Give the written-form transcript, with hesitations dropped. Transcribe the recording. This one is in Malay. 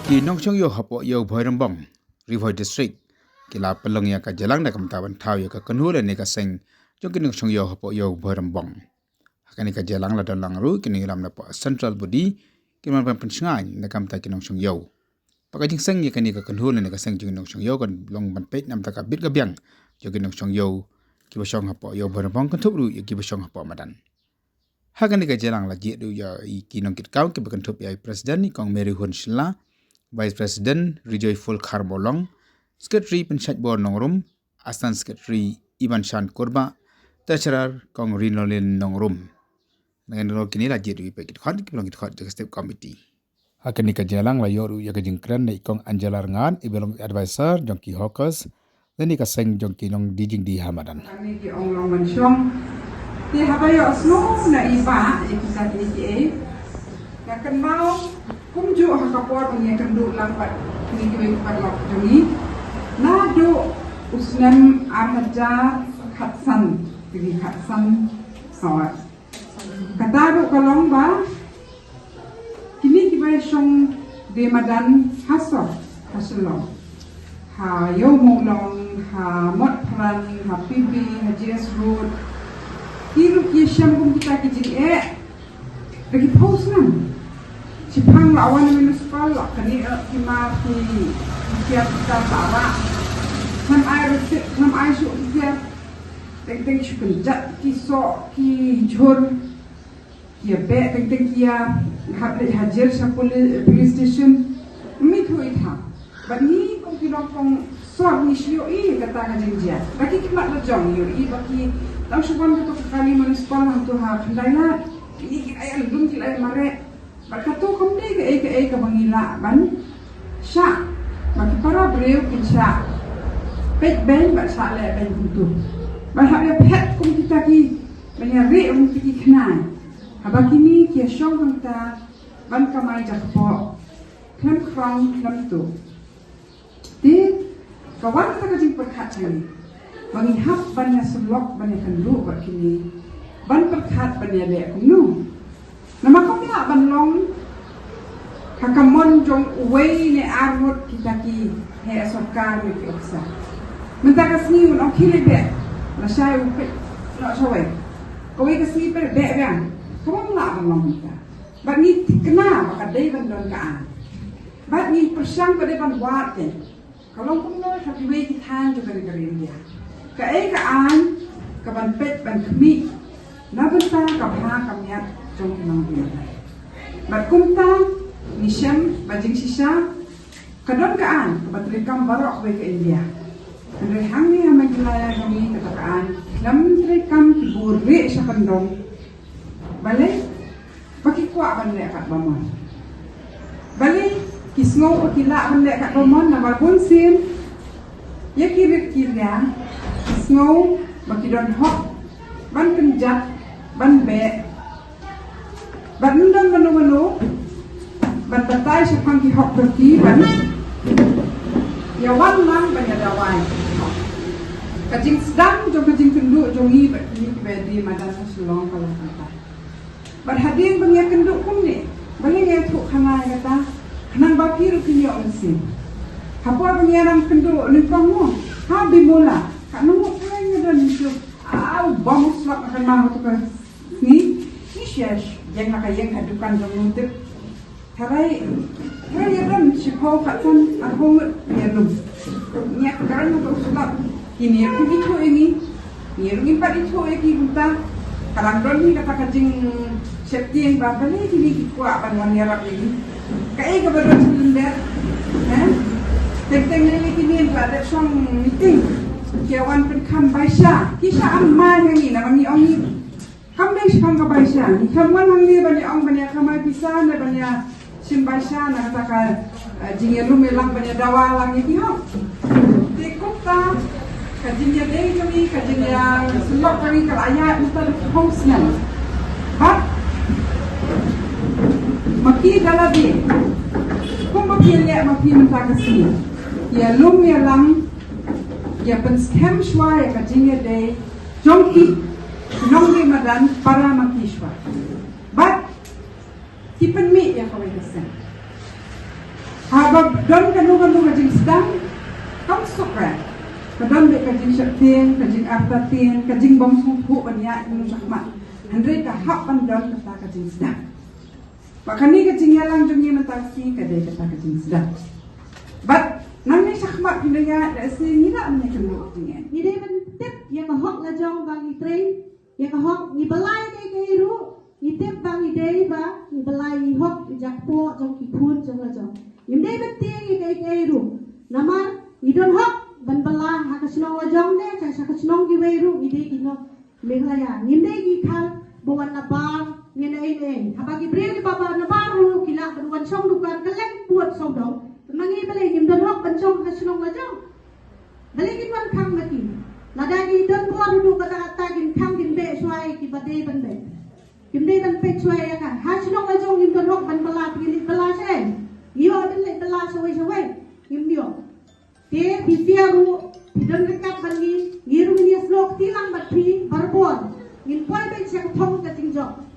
Ki nong chong yo hapo yo Bhoi Rambong, Rivoi District, kila pelong ya ka jalang na kamtawan tau ya ka kanhula ni ka seng, jong ki nong chong yo hapo yo Bhoi Rambong. Hakani ka jalang la dalang ru kini ram na po central body, kiman pan pensingan na kamta ki nong chong yo. Paka jing seng ya kani ka kanhula ni ka seng jong nong chong yo kan long ban pet nam ta ka bit ka biang, jong ki nong chong yo, ki basong hapo yo Bhoi Rambong kan thup ru ya ki basong hapo madan. Hakani ka jalang la je du ya ki nong kit kau ki bakan thup ya presiden ni kong Mary Hun Shila, Vice President Rijoy Fulkhar Bolong, Secretary Pensyat Bor Nongrum, Assistant Secretary Iban Shan Kurba, Treasurer Kong Rinolin Nongrum. Dengan rol kini lah jadi pekit khot kipelong kit khot jaga step committee. Hakani ka jalang la yoru ya ka jingkran na ikong Angela Rangan ibelong advisor Jongki Hawkers dan ka seng Jongki nong dijing di Hamadan. Kami ki ong long mensyong ti habayo osno na iba ikisat ni ya kan mau kumju hakapor punya kenduk lambat ni kue parlok kami nado usnem arhaja khatsan jadi khatsan sawat kata do kalong ba kini kibai syong de madan hasolong ha yo mulong ha mot pran ha pibi ha jes road kiru kisyam kum kita kijing lagi post nan Cipang lawan municipal kani kima ki siap kita tara nam ai su siap teng penjat ki so ki jor ki be teng kia hajar sa police station mi tu itha bani kong kilong so ni sio kata ka jinja lagi ki mat la jong yo baki tang subon to kali municipal tu ha laila ini ki ay album ki ay mare Berkatu kami ke bangila ban syak bagi para beliau kisah pet ben baksa le ben itu bahak ya pet kum kita ki menyari kita kenal habak ini kia syong kita ban kamai jakpo klem krong klem tu di kawan kita kajing perkat ni bagi hap banyak selok banyak kendu bak kini ban perkat banyak le kumnu nama kau tidak banlong kakamon jong uway ni armut kita ki he asokar ni kioksa minta kasni un okile be la shay upe la showe kowe kasni per be bang kamu la banlong kita bat ni kena maka dei banlong ka bat ni persang pada ban wat ke kalau kum no tapi we ki than to kare kare dia ka an ka ban pet ban khmi na banta ka bha kamyat trong nang dia. Bat kumta nisham bajing sisa kadon kaan kabatrekam barok we ke India. Andre hangi hamagilaya kami katakaan lam trekam burre sa kandong. Bale pakikwa banle kat bamon. Bale kisngo pakila banle kat bamon na balbunsin ya kirit kirya kisngo bakidon hok ban penjat ban be Bandang menu bantai sepang ki hok pergi ban ya wan lang banyak dawai kajing sedang jong kajing kenduk jongi ni bedi madan sulong kalau kata berhadir banyak kenduk pun ni balik ya tu kana kata kanang baki ru kini onsin apa banyak orang kenduk ni kamu ha bimola kanu kaya dan itu bom slap akan mahu tu ni syes yang nakayang hadukan jong nuntip harai yaran sipaw katan arhong yarum niya karan mo sulap kini aku itu ini nirungin pa itu iki bunta karang ron ni kata kajing safety yang babale kini kikuha pan yarap ini kai ka badon silinder teng ni kini ada song meeting kiawan pen kam baisha kisah amma yang ini namanya ongi kambing si kang kabaisya, ikaman ang liya bani ang bani kamay pisa na bani simbaisya na kataka jingelu melang bani dawa lang itiho. Tikota kajinya day kami kajinya selok kami kalaya mutan host na. But maki dalabi kung makiya maki mentakasi ya lum ya lang ya pen scam shwa ya kajinya day jongki Nongri madan para makishwa. But kipen mi ya kawai kasan. Habang don kanu kajing sedang, kam sokra. Kadon de kajing syaktin, kajing artatin, kajing bom sungku banyak nu sakmat. Andre ka hak pandon kata kajing sedang. Makani kajing yalang jungi mentasi kadai kata kajing sedang. But nang ni sakmat pinaya da si ngira nya kanu kajing. Ni dai ban tip ya ka hok la jong bang i train, ya ka hok ni balai kai ru, ni tip bang i dai ba, ni balai i hok i jak po jong ki khun jong la jong. Ni dai ban tiang i kai ru. Namar i don hok ban bala ha ka snong la jong de cha ka snong ki wei ru i dai ki no Meghalaya. Ni dai ki khal bawan na bar ni na ai ha ba ki bre ki baba na bar ru ki la ban song dukan ka lek puat song dong. Mangi balai ni don hok ban song ka snong la jong. Balikin man kang mati. Nadagi don po duduk kata gin kang gin be suai ki bade ban be. Gin be ban pe suai ya kan. Ha sinong la jong gin don hok ban bala pilih bala sai. Iyo ban le bala sawai. Gin dio. Ke pipia ru don dekat ban ni. Giru ni slok tilang bat pi barbon. Gin poi be sak thong ka ting jok.